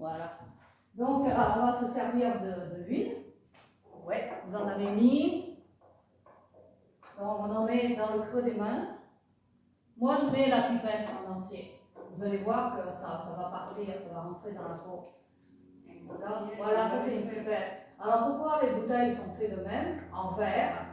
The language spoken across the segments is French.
Voilà. Donc, on va se servir de l'huile. Ouais, vous en avez mis. Donc, on en met dans le creux des mains. Moi, je mets la pipette en entier. Vous allez voir que ça va partir, ça va rentrer dans la peau. Voilà, ça c'est une pipette. Alors, pourquoi les bouteilles sont faites de même, en verre,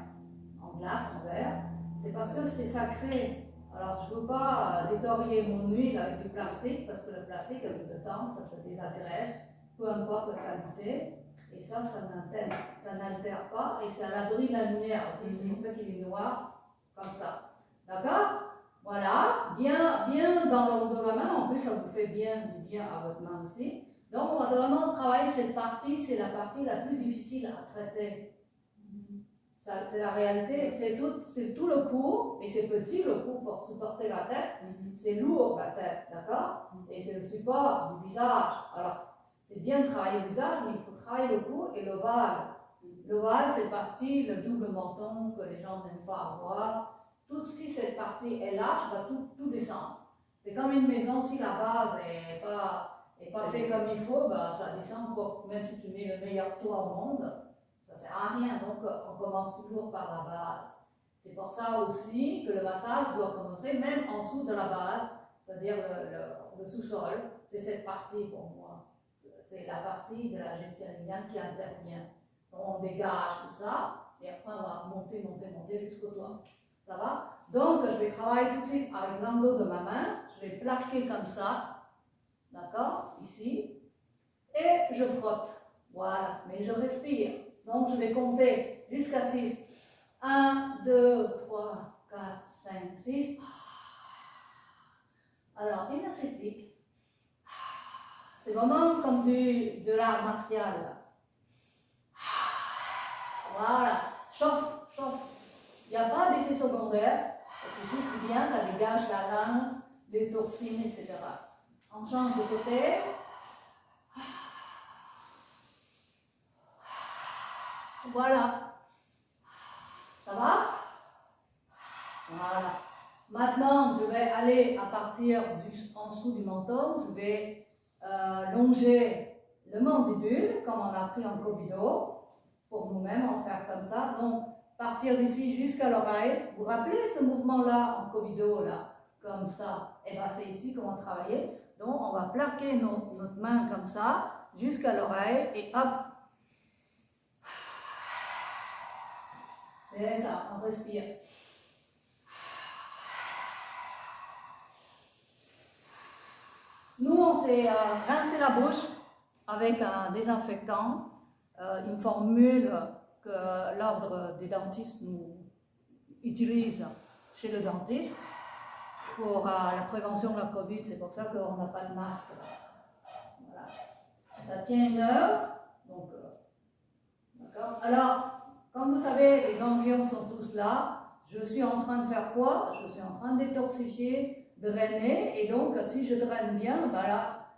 en glace, en verre? C'est parce que c'est sacré. Alors, je ne veux pas détériorer mon huile avec du plastique, parce que le plastique, avec le temps, ça se désagrège, peu importe la qualité. Et ça n'altère pas, et ça l'abri de la lumière. C'est pour ça qu'il est noir, comme ça. D'accord? Voilà, bien dans le dos de la main, en plus ça vous fait bien à votre main aussi. Donc on va vraiment travailler cette partie, c'est la partie la plus difficile à traiter. C'est la réalité, c'est tout le cou, et c'est petit le cou pour supporter la tête, c'est lourd la tête, d'accord? Et c'est le support du visage. Alors c'est bien de travailler le visage, mais il faut travailler le cou et l'ovale. L'ovale, c'est partie, le double menton que les gens n'aiment pas avoir. Tout si cette partie est lâche, va tout descendre. C'est comme une maison, si la base n'est pas faite comme il faut, bah, ça descend pour, même si tu mets le meilleur toit au monde, ça ne sert à rien. Donc on commence toujours par la base. C'est pour ça aussi que le massage doit commencer même en dessous de la base, c'est-à-dire le sous-sol. C'est cette partie pour moi. C'est la partie de la gestion yin qui intervient. On dégage tout ça et après on va monter jusqu'au toit. Ça va? Donc, je vais travailler tout de suite avec l'angle de ma main. Je vais plaquer comme ça. D'accord? Ici. Et je frotte. Voilà. Mais je respire. Donc, je vais compter jusqu'à 6. 1, 2, 3, 4, 5, 6. Alors, énergétique. C'est vraiment comme de l'art martial. Voilà. Chauffe. Il n'y a pas d'effet secondaire. C'est juste bien, ça dégage la langue, les toxines, etc. On change de côté. Voilà. Ça va? Voilà. Maintenant, je vais aller à partir en dessous du menton. Je vais longer le mandibule, comme on a appris en Kobudo. Pour nous-mêmes, on va faire comme ça. Donc, partir d'ici jusqu'à l'oreille. Vous vous rappelez ce mouvement-là en Kobudo, là, comme ça? Et bien, c'est ici qu'on va travailler. Donc, on va plaquer notre main comme ça, jusqu'à l'oreille, et hop. C'est ça, on respire. Nous, on s'est rincé la bouche avec un désinfectant, une formule que l'ordre des dentistes nous utilise chez le dentiste pour la prévention de la Covid. C'est pour ça qu'on n'a pas de masque. Voilà. Ça tient 1 heure. Donc, d'accord. Alors, comme vous savez, les ganglions sont tous là. Je suis en train de faire quoi? Je suis en train de détoxifier, drainer. Et donc, si je draine bien, ben là,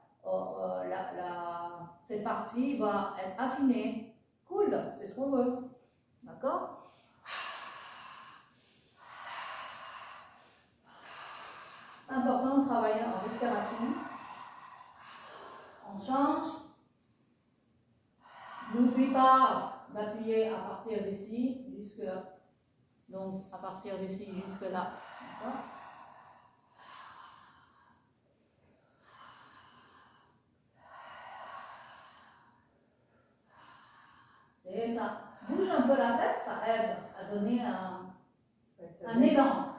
cette partie va être affinée. Cool, c'est ce qu'on veut. D'accord? Important de travailler en respiration. On change. N'oublie pas d'appuyer à partir d'ici jusque là. D'accord? C'est ça. Bouge un peu la tête, ça aide à donner un élan.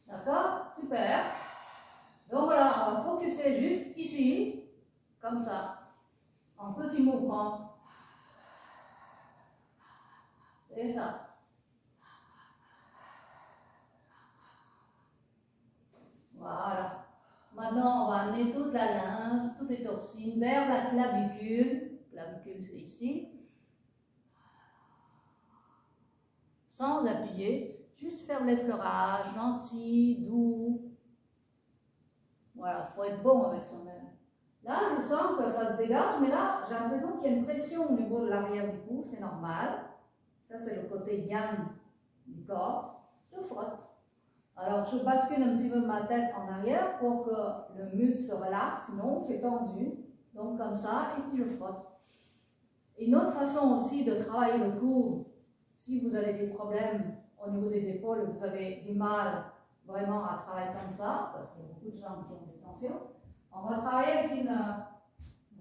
D'accord? Super. Donc voilà, on va focuser juste ici, comme ça, en petit mouvement. C'est ça. Voilà. Maintenant, on va amener toute la lymphe, toutes les toxines vers la clavicule. La clavicule, c'est ici. Sans appuyer, juste faire l'effleurage, gentil, doux. Voilà, il faut être bon avec soi-même. Là, je sens que ça se dégage, mais là, j'ai l'impression qu'il y a une pression au niveau de l'arrière du cou, c'est normal. Ça, c'est le côté yang du corps. Je frotte. Alors, je bascule un petit peu ma tête en arrière pour que le muscle se relaxe, sinon c'est tendu. Donc comme ça, et puis je frotte. Une autre façon aussi de travailler le cou, si vous avez des problèmes au niveau des épaules, vous avez du mal vraiment à travailler comme ça, parce qu'il y a beaucoup de gens qui ont des tensions, on va travailler avec une...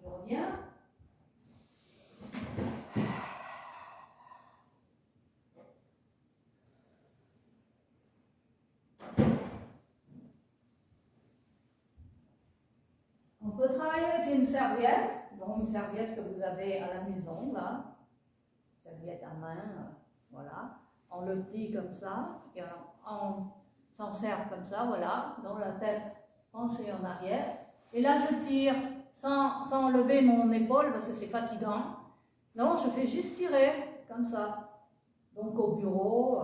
Je reviens. On peut travailler avec une serviette, donc une serviette que vous avez à la maison, là, serviette à main, voilà. On le plie comme ça, et on s'en sert comme ça, voilà, dans la tête penchée en arrière. Et là, je tire sans lever mon épaule parce que c'est fatigant. Non, je fais juste tirer, comme ça. Donc au bureau,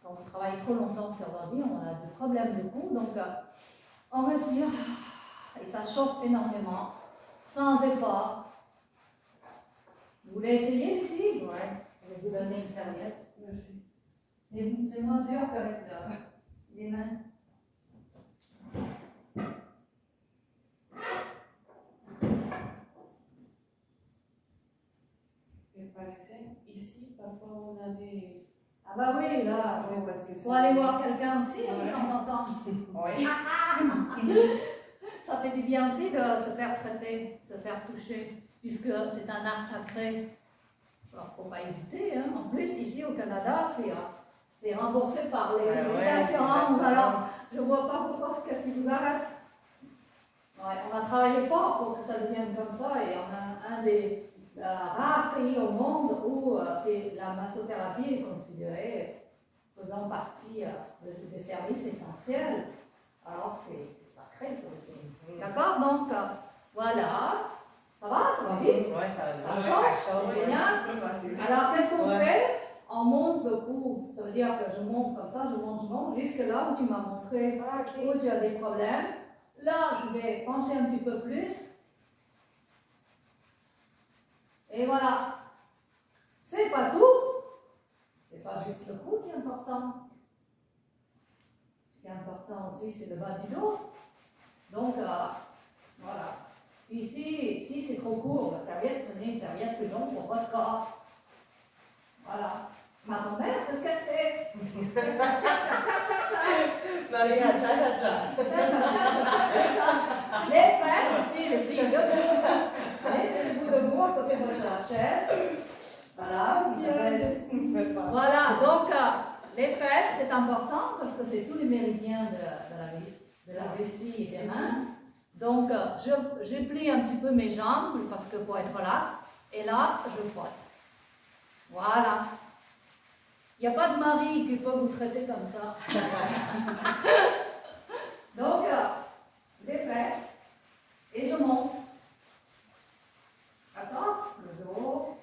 quand on travaille trop longtemps sur l'ordi, on a des problèmes de cou, donc on respire. Et ça chauffe énormément, sans effort. Vous voulez essayer, les filles? Ouais. Je vais vous donner une serviette. Merci. C'est moins dur qu'avec les mains. Et par exemple, ici, parfois on a des... Ah bah oui, là, Oui, parce que faut aller voir quelqu'un aussi, de temps en temps. Oui. Ça fait du bien aussi de se faire traiter, se faire toucher, puisque c'est un art sacré. Alors, faut pas hésiter. Hein. En plus, ici au Canada, c'est remboursé par les assurances. Alors, je ne vois pas pourquoi, qu'est-ce qui vous arrête. Ouais, on a travaillé fort pour que ça devienne comme ça, et on a un des rares pays au monde où la massothérapie est considérée faisant partie des services essentiels. Alors, c'est sacré, ça aussi. D'accord? Donc, voilà. Ça va vite? Oui, ça va. Ça change, génial. C'est plus facile. Alors, qu'est-ce qu'on fait? On monte le cou. Ça veut dire que je monte comme ça, je monte jusque là où tu m'as montré où tu as des problèmes. Là, je vais pencher un petit peu plus. Et voilà. C'est pas tout. C'est pas juste le cou qui est important. Ce qui est important aussi, c'est le bas du dos. Donc, voilà. Ici, si c'est trop court, la serviette, prenez une serviette plus longue pour votre corps. Voilà. Ma grand-mère, c'est ce qu'elle fait. Maria, cha-cha-cha. Les fesses ici, les filles, debout. Mettez-vous debout à côté de votre chaise. Voilà. Voilà, donc les fesses, c'est important parce que c'est tous les méridiens de la vessie et des mains. Donc, je plie un petit peu mes jambes parce que pour être relax. Et là, je frotte. Voilà. Il n'y a pas de mari qui peut vous traiter comme ça. Donc, les fesses. Et je monte. D'accord? Le dos.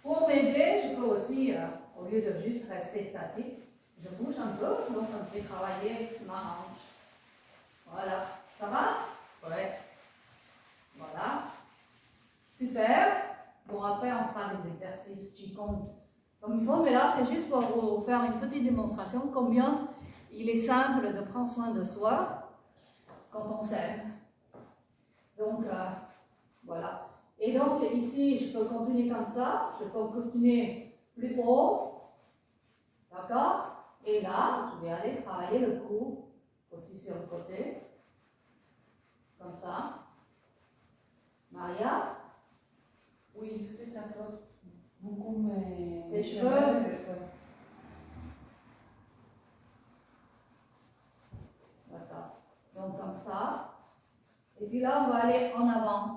Pour m'aider, je peux aussi, au lieu de juste rester statique, je bouge un peu, donc ça me fait travailler ma hanche. Voilà. Ça va? Ouais. Voilà. Super. Bon, après, on fera les exercices Qigong comme il faut, mais là, c'est juste pour vous faire une petite démonstration combien il est simple de prendre soin de soi quand on s'aime. Donc, voilà. Et donc, ici, je peux continuer comme ça, je peux continuer plus haut, d'accord? Et là, je vais aller travailler le cou, aussi sur le côté, comme ça. Maria? Oui, juste que ça frotte beaucoup mes cheveux. D'accord. Donc, comme ça. Et puis là, on va aller en avant.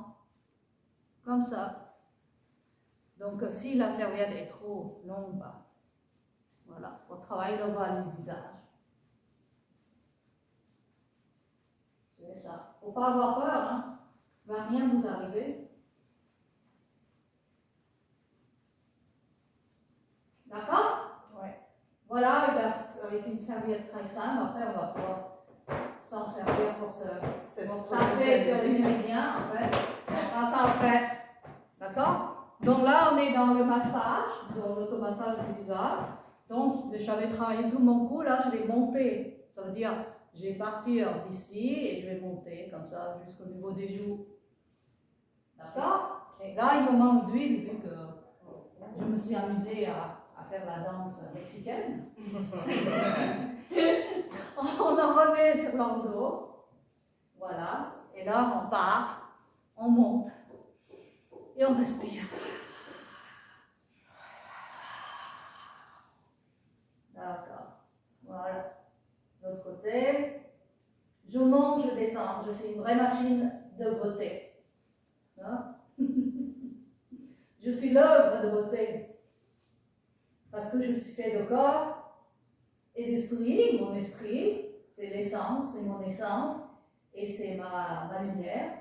Comme ça. Donc, si la serviette est trop longue, bah, voilà, on travaille l'ovale du visage. C'est ça. Il ne faut pas avoir peur, hein. Il ne va rien vous arriver. D'accord? Oui. Voilà, avec une serviette très simple. Après, on va pouvoir s'en servir pour se frapper sur les méridiens, en fait. On fera ça après. D'accord? Donc là, on est dans le massage, dans l'automassage du visage. Donc, j'avais travaillé tout mon cou, là, je vais monter. Ça veut dire, je vais partir d'ici et je vais monter comme ça jusqu'au niveau des joues. D'accord? Et là, il me manque d'huile vu que je me suis amusée à faire la danse mexicaine. On en remet sur leur dos. Voilà. Et là, on part, on monte et on respire. D'accord. Voilà. L'autre côté. Je monte, je descends. Je suis une vraie machine de beauté. Hein? Je suis l'œuvre de beauté. Parce que je suis fait de corps et d'esprit. Mon esprit, c'est l'essence, c'est mon essence. Et c'est ma lumière.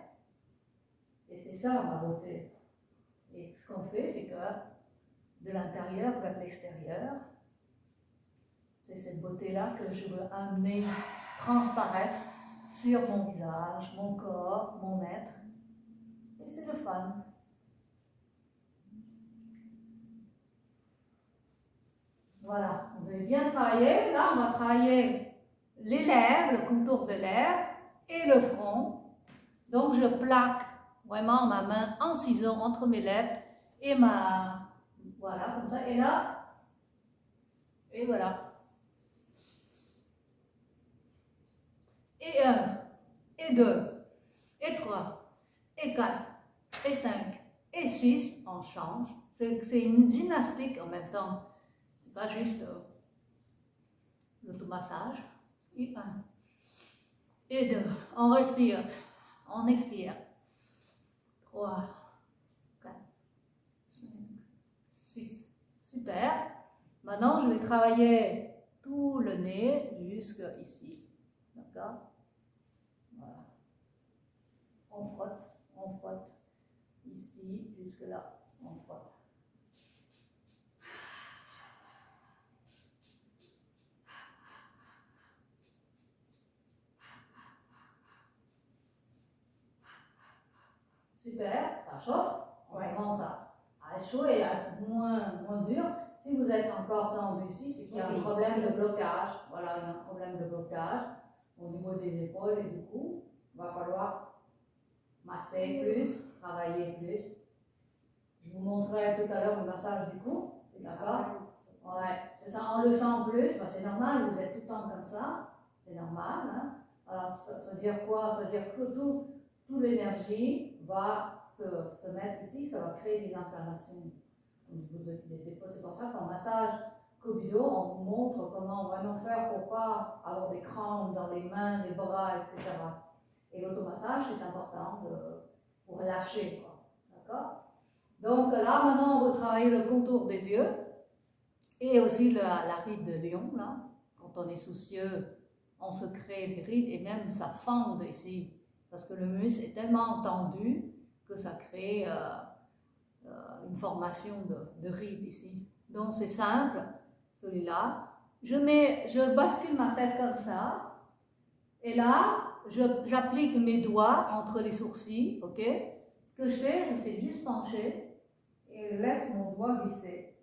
Et c'est ça ma beauté. Et ce qu'on fait, c'est que de l'intérieur vers l'extérieur, c'est cette beauté-là que je veux amener transparaître sur mon visage, mon corps, mon être. Et c'est le fun. Voilà, vous avez bien travaillé. Là, on va travailler les lèvres, le contour de lèvres et le front. Donc, je plaque vraiment ma main en ciseaux entre mes lèvres et ma... Voilà, comme ça. Et là, et voilà. Et 1, et 2, et 3, et 4, et 5, et 6, on change. C'est une gymnastique en même temps. C'est pas juste l'automassage. Et 1, et 2, on respire, on expire. 3, 4, 5, 6. Super. Maintenant, je vais travailler tout le nez jusque ici. D'accord? Voilà. On frotte. Ici, jusque là, on frotte. Super, ça chauffe. On commence à être chaud et à être moins dur. Si vous êtes encore tendu ici, c'est qu'il y a un problème de blocage. Voilà, il y a un problème de blocage au niveau des épaules et du cou. Il va falloir masser plus, travailler plus. Je vous montrerai tout à l'heure le massage du cou. D'accord? Ouais, c'est ça, on le sent plus. Ben, c'est normal, vous êtes tout le temps comme ça. C'est normal. Hein? Alors, ça veut dire quoi? Ça veut dire que toute l'énergie va se mettre ici, ça va créer des inflammations au niveau des épaules. C'est pour ça qu'en massage Kobudo, on vous montre comment vraiment faire pour ne pas avoir des crampes dans les mains, les bras, etc. Et l'automassage, c'est important pour lâcher. D'accord? Donc là, maintenant, on va travailler le contour des yeux et aussi la ride de lion. Là. Quand on est soucieux, on se crée des rides et même ça fende ici. Parce que le muscle est tellement tendu que ça crée une formation de rides ici. Donc c'est simple, celui-là. Je bascule ma tête comme ça. Et là, j'applique mes doigts entre les sourcils. Ok? Ce que je fais juste pencher et je laisse mon doigt glisser.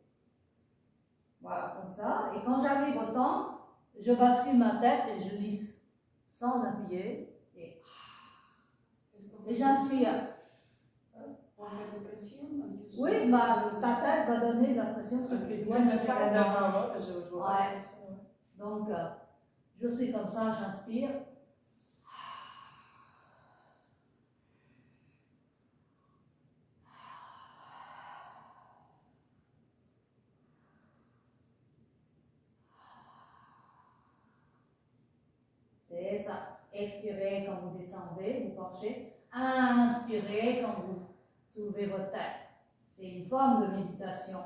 Voilà, comme ça. Et quand j'arrive au temps, je bascule ma tête et je lisse sans appuyer. Et j'inspire. On met de pression? Oui, bah, ta tête va donner la pression sur tes doigts. Donc, je suis comme ça, j'inspire. C'est ça. Expirez quand vous descendez, vous penchez. Inspirez quand vous soulevez votre tête. C'est une forme de méditation.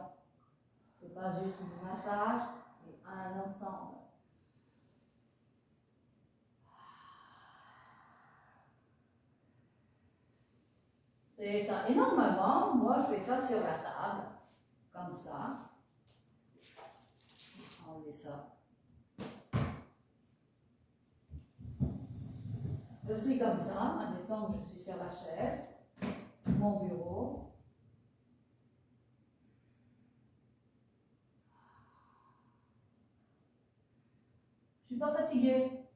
Ce n'est pas juste un massage, c'est un ensemble. C'est ça. Et normalement, moi, je fais ça sur la table, comme ça. On met ça. Je suis comme ça, admettons que je suis sur la chaise, mon bureau. pas fatiguée.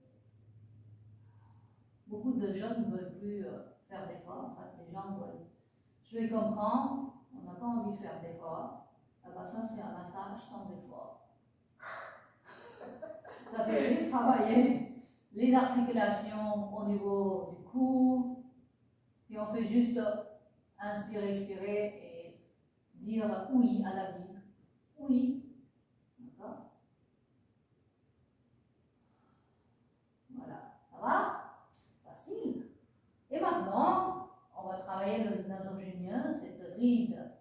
Beaucoup de jeunes ne veulent plus faire d'efforts. En fait, les gens veulent. Je les comprends, on n'a pas envie de faire d'efforts. La patience, c'est un massage sans effort. Ça fait juste travailler les articulations au niveau du cou. Et on fait juste inspirer, expirer et dire oui à la vie. Oui. D'accord? Voilà. Ça va? Facile. Et maintenant, on va travailler le nasogénien, cette ride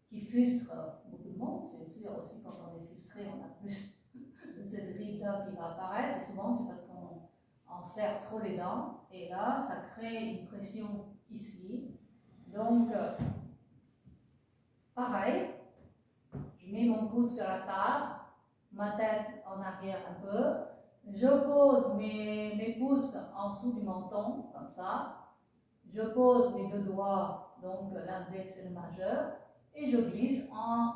qui frustre beaucoup de monde. C'est sûr aussi quand on est frustré, on a plus de cette ride-là qui va apparaître. Et souvent, c'est parce qu'on serre trop les dents. Et là, ça crée une pression ici. Donc, pareil, je mets mon coude sur la table, ma tête en arrière un peu. Je pose mes pouces en dessous du menton, comme ça. Je pose mes deux doigts, donc l'index et le majeur, et je glisse en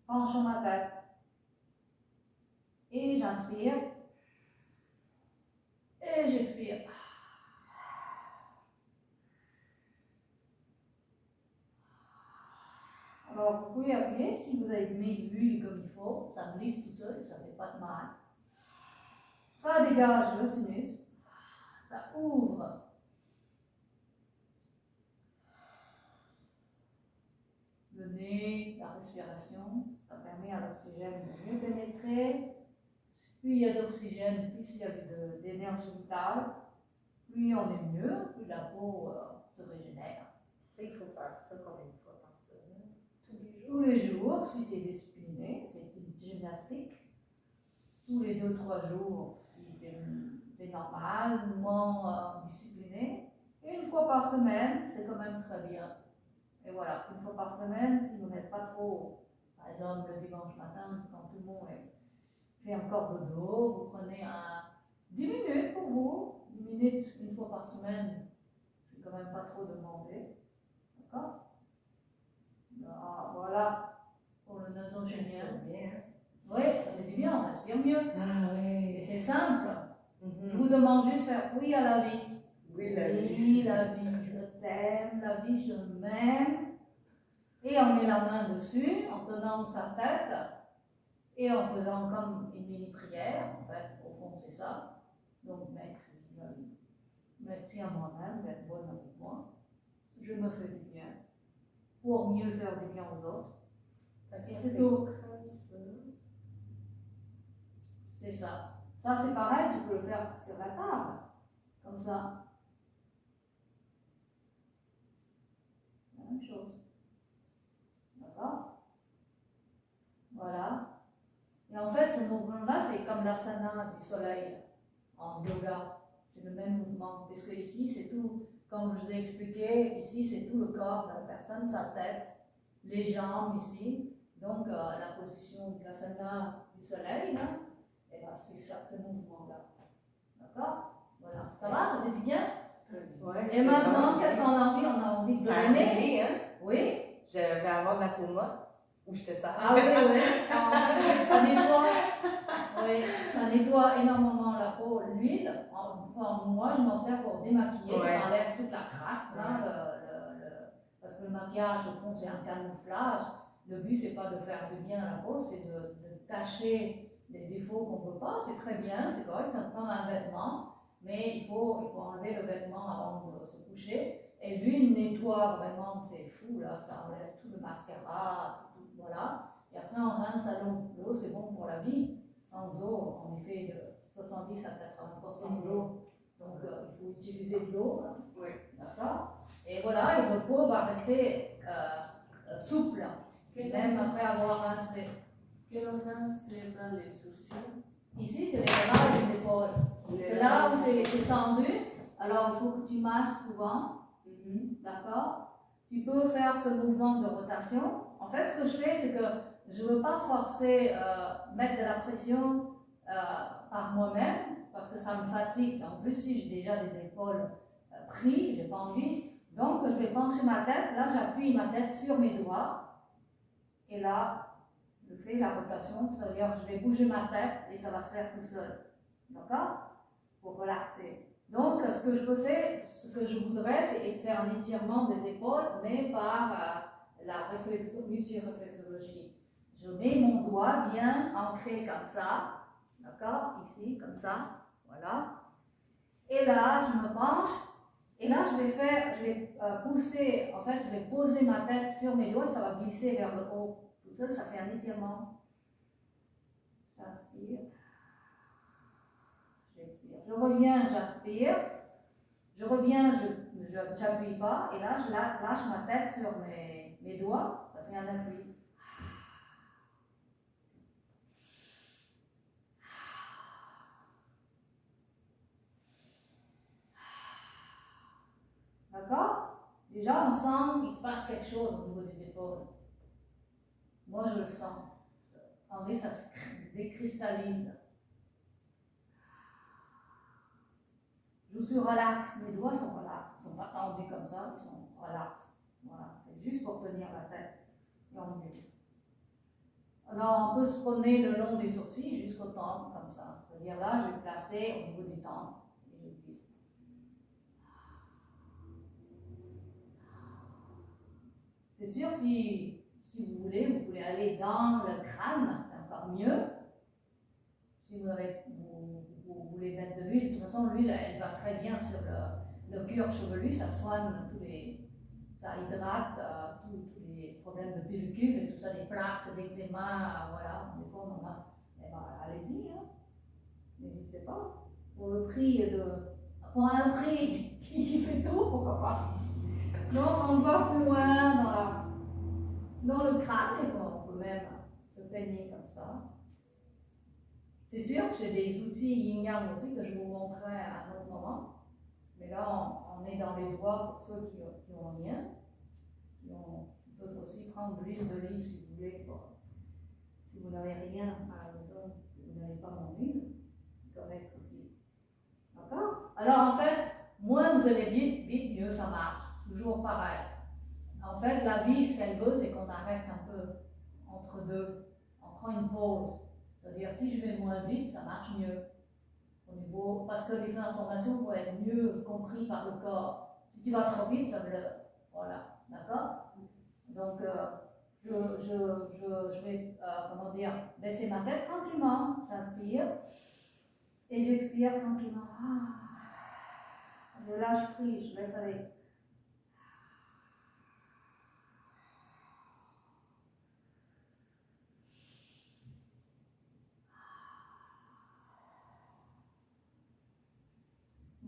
penchant ma tête. Et j'inspire. Et j'expire. Alors, vous pouvez appuyer si vous avez mis l'huile comme il faut. Ça glisse tout seul, ça ne fait pas de mal. Ça dégage le sinus. Ça ouvre le nez, la respiration. Ça permet à l'oxygène de mieux pénétrer. Plus il y a d'oxygène, plus il y a d'énergie vitale, plus on est mieux, plus la peau se régénère. Ça, il faut faire ça combien de fois par semaine? Tous les jours, si tu es discipliné, c'est une gymnastique. Tous les 2-3 jours, si tu es normal, moins discipliné. Et une fois par semaine, c'est quand même très bien. Et voilà, une fois par semaine, si vous n'êtes pas trop, par exemple le dimanche matin, quand tout le monde fait encore dodo, vous prenez 10 minutes pour vous, 10 minutes une fois par semaine, c'est quand même pas trop demandé. D'accord? Voilà, pour le nasogénien. Oui, ça fait du bien, on respire mieux. Ah oui. Et c'est simple. Je vous demande juste de faire oui à la vie. Oui, la vie. Oui, la vie, je t'aime, la vie, je m'aime. Et on met la main dessus, en tenant sa tête, et en faisant comme une mini prière. En fait, au fond, c'est ça. Donc, merci à moi-même d'être bonne avec moi. Je me fais du bien pour mieux faire du bien aux autres. Et c'est tout. C'est ça. Ça, c'est pareil, tu peux le faire sur la table, comme ça. La même chose. D'accord? Voilà. Et en fait, ce mouvement-là, c'est comme l'asana du soleil en yoga. C'est le même mouvement. Puisque ici, c'est tout, comme je vous ai expliqué, ici, c'est tout le corps de la personne, sa tête, les jambes ici. Donc, la position de l'asana du soleil, là, et là, c'est ça, ce mouvement-là. D'accord? Voilà. Ça va? Ça fait du bien? Ouais, Et maintenant, qu'est-ce qu'on a envie? On a envie de ça donner. hein? Oui? Je vais avoir de la peau morte ou je te sers. Ah oui, oui. Ça nettoie. Oui, ça nettoie énormément la peau, l'huile. Enfin, moi, je m'en sers pour démaquiller. Ouais. Ça enlève toute la crasse, là, parce que le maquillage, au fond, c'est un camouflage. Le but, c'est pas de faire du bien à la peau, c'est de cacher les défauts qu'on ne veut pas. C'est très bien, c'est correct, ça prend un vêtement, mais il faut enlever le vêtement avant de se coucher. Et l'huile nettoie vraiment, c'est fou, là, ça enlève tout le mascara, tout, voilà. Et après, on rince à l'eau. L'eau, c'est bon pour la vie. Sans eau, on est fait de 70 à 80% d'eau. Donc, il faut utiliser de l'eau. Oui. D'accord? Et voilà, et votre peau va rester souple, même après avoir rincé. Quel organe c'est dans les sourcils? Ici, c'est les bras et les épaules. C'est là où tu es tendu. Alors, il faut que tu masses souvent. D'accord? Tu peux faire ce mouvement de rotation. En fait, ce que je fais, c'est que je ne veux pas forcer, mettre de la pression par moi-même, parce que ça me fatigue. En plus, si j'ai déjà des épaules prises, je n'ai pas envie. Donc, je vais pencher ma tête. Là, j'appuie ma tête sur mes doigts. Et là, je fais la rotation, ça veut dire que je vais bouger ma tête et ça va se faire tout seul. D'accord? Pour relaxer. Donc, ce que je peux faire, ce que je voudrais, c'est faire un étirement des épaules, mais par la multi-réflexologie. Je mets mon doigt bien ancré comme ça, d'accord? Ici, comme ça, voilà. Et là, je me penche, et là, je vais pousser, en fait, je vais poser ma tête sur mes doigts, ça va glisser vers le haut. Tout ça, ça fait un étirement. J'inspire. J'expire. Je reviens, j'inspire. Je reviens, je n'appuie pas. Et là, je lâche ma tête sur mes doigts. Ça fait un appui. D'accord? Déjà, on sent qu'il se passe quelque chose au niveau des épaules. Moi, je le sens. En vrai, ça se décristallise. Je suis relax, mes doigts sont relax, ils ne sont pas tendus comme ça, ils sont relax. Voilà, c'est juste pour tenir la tête et on glisse. Alors, on peut se promener le long des sourcils jusqu'au temple, comme ça. C'est-à-dire là, je vais placer au niveau du temple et je glisse. C'est sûr, si vous voulez, vous pouvez aller dans le crâne, c'est encore mieux. Si vous voulez mettre de l'huile, de toute façon, l'huile, elle va très bien sur le cuir chevelu, ça soigne ça hydrate tous les problèmes de pellicule et tout ça, des plaques, d'eczéma, voilà, des fois on en a. Eh ben, allez-y, hein. N'hésitez pas. Pour un prix qui fait tout, pourquoi pas. Donc on va plus loin dans le crâne et on peut même se peigner comme ça. C'est sûr que j'ai des outils yin-yang aussi que je vous montrerai à un autre moment. Mais là, on est dans les doigts pour ceux qui ont rien. Ils peuvent aussi prendre de l'huile d'olive si vous voulez. Si vous n'avez rien à la maison, vous n'avez pas mon huile, c'est correct aussi. D'accord? Alors en fait, moins vous allez vite, mieux ça marche. Toujours pareil. En fait, la vie, ce qu'elle veut, c'est qu'on arrête un peu entre deux. On prend une pause. C'est-à-dire, si je vais moins vite, ça marche mieux. Au niveau, parce que les informations vont être mieux comprises par le corps. Si tu vas trop vite, ça bleure. Voilà, d'accord? Donc, je vais, baisser ma tête tranquillement. J'inspire et j'expire tranquillement. Je lâche prise, je laisse aller.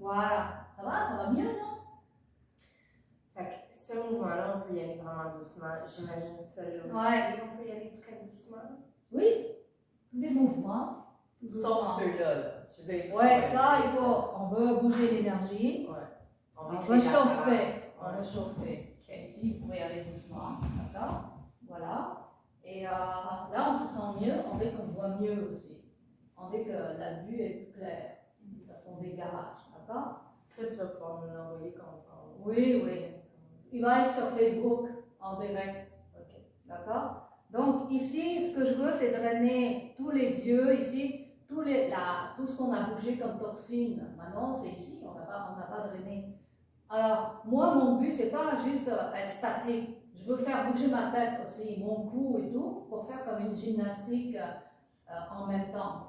Voilà, ça va mieux, non? Fait que ce mouvement-là, on peut y aller vraiment doucement. J'imagine celui-là aussi. Ouais. On peut y aller très doucement. Oui, tous les mouvements. Sauf ceux-là. Ouais, ça, on veut bouger l'énergie. Ouais. On veut chauffer. On veut chauffer. Okay. Ici, vous pouvez aller doucement, d'accord? Voilà. Et là, on se sent mieux. On dit qu'on voit mieux aussi. On dit que la vue est plus claire. Parce qu'on dégage, d'accord? Ça, tu vas pouvoir nous l'envoyer comme ça. Oui. Il va être sur Facebook en direct. Ok. D'accord? Donc ici, ce que je veux, c'est drainer tous les yeux, ici, tout ce qu'on a bougé comme toxine. Maintenant, c'est ici, on n'a pas drainé. Alors, moi, mon but, c'est pas juste être statique. Je veux faire bouger ma tête aussi, mon cou et tout, pour faire comme une gymnastique en même temps.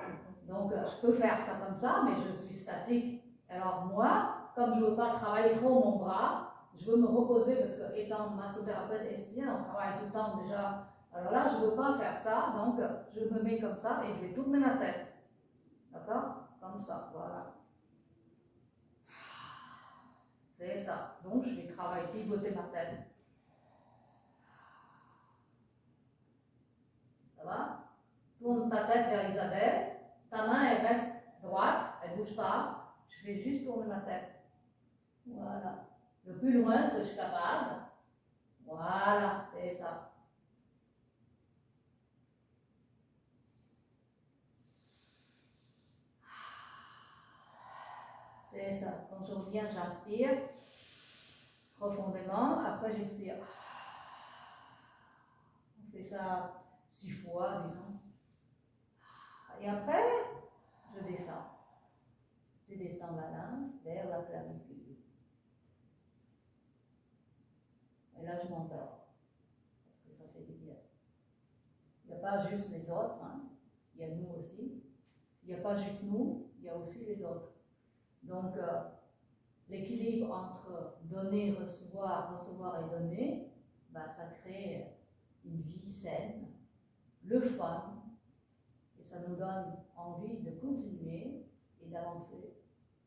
Donc, je peux faire ça comme ça, mais je suis statique. Alors moi, comme je ne veux pas travailler trop mon bras, je veux me reposer parce que étant massothérapeute esthéticienne, on travaille tout le temps déjà. Alors là, je ne veux pas faire ça, donc je me mets comme ça et je vais tourner ma tête. D'accord? Comme ça, voilà. C'est ça. Donc je vais travailler, pivoter ma tête. Ça va? Tourne ta tête vers Isabelle. Ta main, elle reste droite, elle ne bouge pas. Je vais juste tourner ma tête. Voilà. Le plus loin que je suis capable. Voilà, c'est ça. C'est ça. Quand je reviens, j'inspire profondément. Après, j'expire. On fait ça 6 fois, disons. Et après, je descends. Je descends ma lymphe vers la clavicule. Et là, je m'endors. Parce que ça fait du bien. Il n'y a pas juste les autres, hein. Il y a nous aussi. Il n'y a pas juste nous, il y a aussi les autres. Donc, l'équilibre entre donner, recevoir et donner, bah, ça crée une vie saine, le fun, et ça nous donne envie de continuer et d'avancer.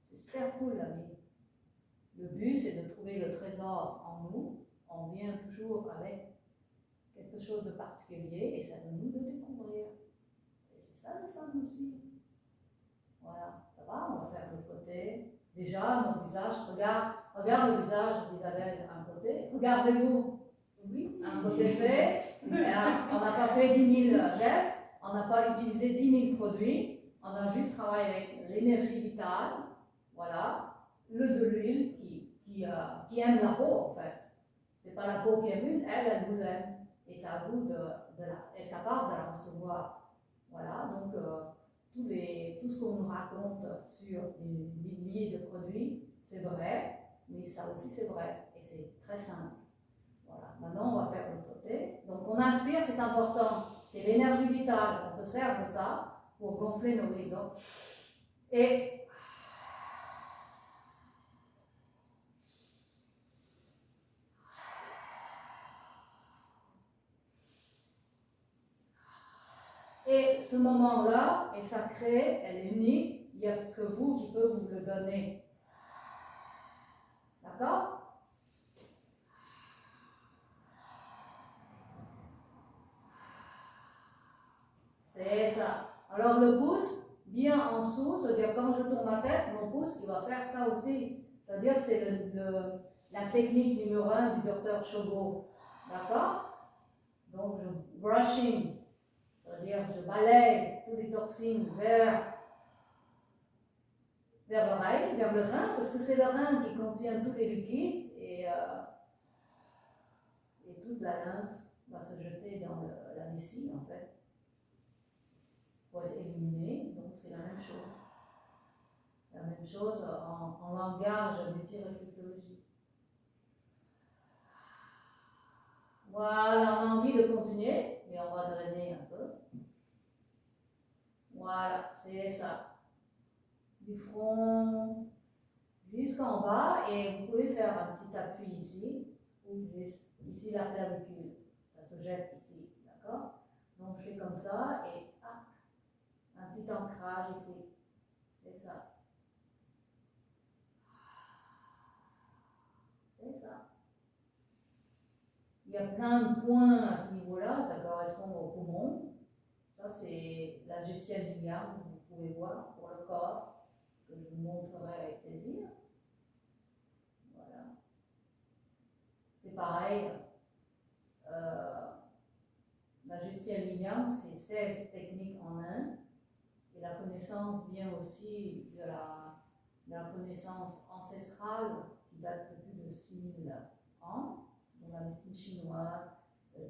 C'est super cool la vie. Le but, c'est de trouver le trésor en nous. On vient toujours avec quelque chose de particulier et c'est à nous de découvrir. Et c'est ça le fun aussi. Voilà, ça va, on va faire le côté. Déjà, mon visage, regarde le visage d'Isabelle un côté. Regardez-vous. Oui. Un côté fait. On n'a pas fait 10 000 gestes, on n'a pas utilisé 10 000 produits, on a juste travaillé avec l'énergie vitale. Voilà, de l'huile qui aime la peau en fait. C'est pas la peau qui aime une, elle vous aime. Et c'est à vous d'être capable de la recevoir. Voilà, donc tout ce qu'on nous raconte sur les milliers de produits, c'est vrai, mais ça aussi c'est vrai. Et c'est très simple. Voilà, maintenant on va faire le côté. Donc on inspire, c'est important. C'est l'énergie vitale. On se sert de ça pour gonfler nos rideaux. Et ce moment-là est sacré, elle est unique, il n'y a que vous qui pouvez vous le donner. D'accord? C'est ça. Alors le pouce, bien en dessous, c'est-à-dire quand je tourne ma tête, mon pouce, il va faire ça aussi. C'est-à-dire c'est la technique numéro 1 du docteur Shogo. D'accord? Donc je brushing, c'est-à-dire je balaye toutes les toxines vers l'oreille, vers le rein, parce que c'est le rein qui contient tous les liquides et toute la lymphe va se jeter dans la vessie en fait, pour être éliminée. Donc c'est la même chose. La même chose en langage multiréflexologie. Voilà, on a envie de continuer, mais on va drainer un peu. Voilà, c'est ça. Du front jusqu'en bas et vous pouvez faire un petit appui ici ou juste ici la clavicule. Ça se jette ici, d'accord? Donc je fais comme ça et un petit ancrage ici. C'est ça. C'est ça. Il y a plein de points à ce niveau-là, ça correspond au poumon. Ça, c'est la gestuelle du yang, vous pouvez voir pour le corps, que je vous montrerai avec plaisir. Voilà. C'est pareil. La gestuelle du yang, c'est 16 techniques en un. Et la connaissance vient aussi de la connaissance ancestrale qui date de plus de 6000 ans. Donc la médecine chinoise,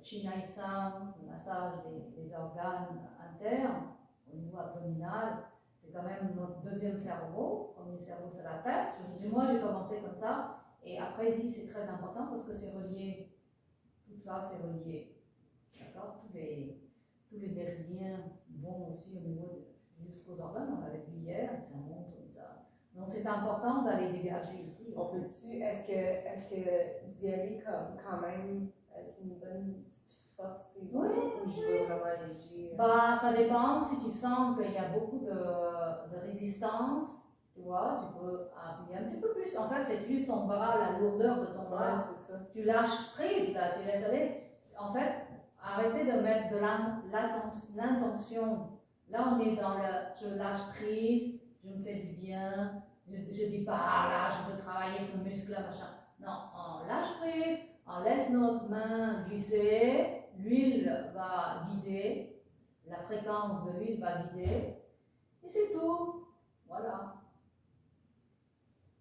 Chinai San, le massage des organes internes au niveau abdominal, c'est quand même notre deuxième cerveau. Le premier cerveau, c'est la tête. Moi, j'ai commencé comme ça. Et après, ici, c'est très important parce que c'est relié. Tout ça, c'est relié. D'accord? Tous les méridiens vont aussi au niveau jusqu'aux organes. On l'avait vu hier, ça montre comme ça. Donc, c'est important d'aller dégager ici. On peut-tu, est-ce que d'y aller quand même avec une bonne petite force et oui, ou je veux vraiment léger? Bah, ça dépend. Si tu sens qu'il y a beaucoup de résistance, tu vois, tu peux appuyer un petit peu plus. En fait, c'est juste ton bras, la lourdeur de ton bras. Ouais, c'est ça. Tu lâches prise, là, tu laisses aller. En fait, arrêtez de mettre de l'intention. Là, on est dans je lâche prise, je me fais du bien. Je dis pas, ah là, je veux travailler ce muscle-là, machin. Non, on lâche prise, on laisse notre main glisser, l'huile va guider, la fréquence de l'huile va guider, et c'est tout. Voilà.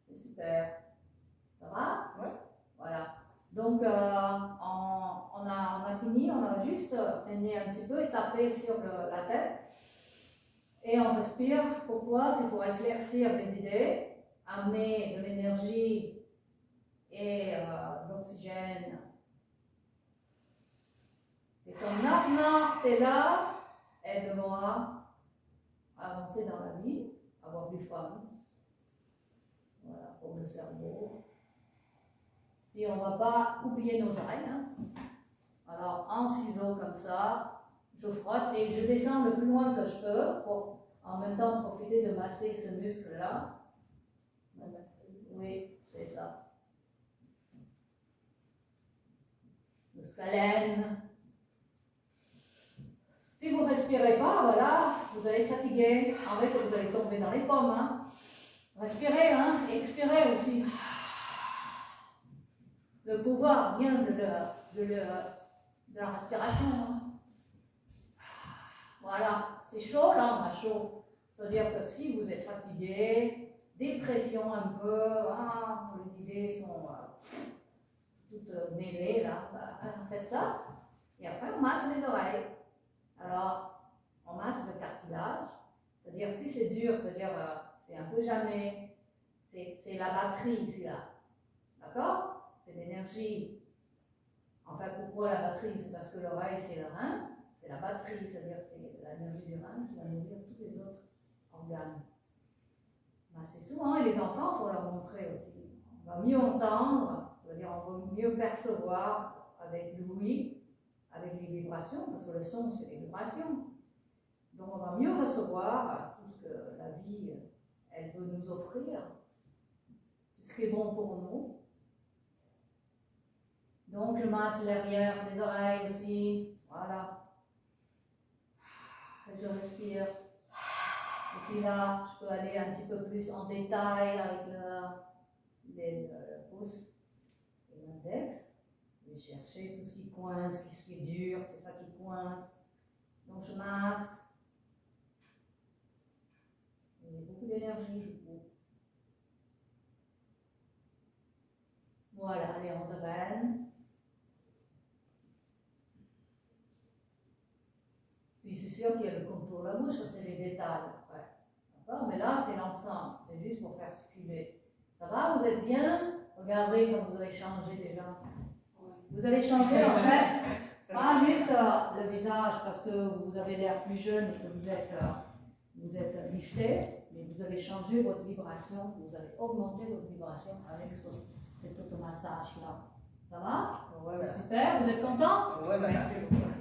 C'est super. Ça va? Ouais. Voilà. Donc, on a fini, on a juste aimer un petit peu et taper sur la tête. Et on respire. Pourquoi? C'est pour éclaircir des idées, amener de l'énergie et de l'oxygène. C'est comme maintenant, tu es là, aide-moi à avancer dans la vie, avoir du fun. Voilà, pour le cerveau. Et on ne va pas oublier nos oreilles. Hein. Alors, en ciseaux comme ça, je frotte et je descends le plus loin que je peux pour en même temps profiter de masser ce muscle-là. Oui, c'est ça. Le scalène. Si vous ne respirez pas, voilà, vous allez être fatigué. En fait, vous allez tomber dans les pommes. Hein. Respirez, hein, et expirez aussi. Le pouvoir vient de la respiration. Hein. Voilà, c'est chaud là, on a chaud. C'est-à-dire que si vous êtes fatigué, dépression un peu, les idées sont toutes mêlées là, faites ça. Et après on masse les oreilles. Alors, on masse le cartilage. C'est-à-dire si c'est dur, c'est-à-dire c'est un peu jamais. C'est la batterie ici là. D'accord? C'est l'énergie. Enfin, pourquoi la batterie? C'est parce que l'oreille c'est le rein. C'est la batterie, c'est-à-dire c'est l'énergie du rein qui va nourrir tous les autres organes. C'est souvent, et les enfants, il faut leur montrer aussi. On va mieux entendre, c'est-à-dire on va mieux percevoir avec l'ouïe, avec les vibrations, parce que le son, c'est les vibrations. Donc on va mieux recevoir tout ce que la vie, elle veut nous offrir. C'est ce qui est bon pour nous. Donc je masse l'arrière des oreilles aussi. Voilà. Je respire. Et puis là, je peux aller un petit peu plus en détail avec le pouce et l'index. Je vais chercher tout ce qui coince, tout ce qui est dur, c'est ça qui coince. Donc je masse. Il y a beaucoup d'énergie, je trouve. Voilà, allez, on draine. Puis c'est sûr qu'il y a le contour de la bouche, ça c'est les détails après. D'accord? Mais là, c'est l'ensemble, c'est juste pour faire circuler. Ça va? Vous êtes bien? Regardez comme vous avez changé déjà. Vous avez changé en fait, pas juste le visage parce que vous avez l'air plus jeune et que vous êtes lifté, mais vous avez changé votre vibration, vous avez augmenté votre vibration avec cet automassage là. Ça va? Ouais, Super, vous êtes content? ouais, merci beaucoup.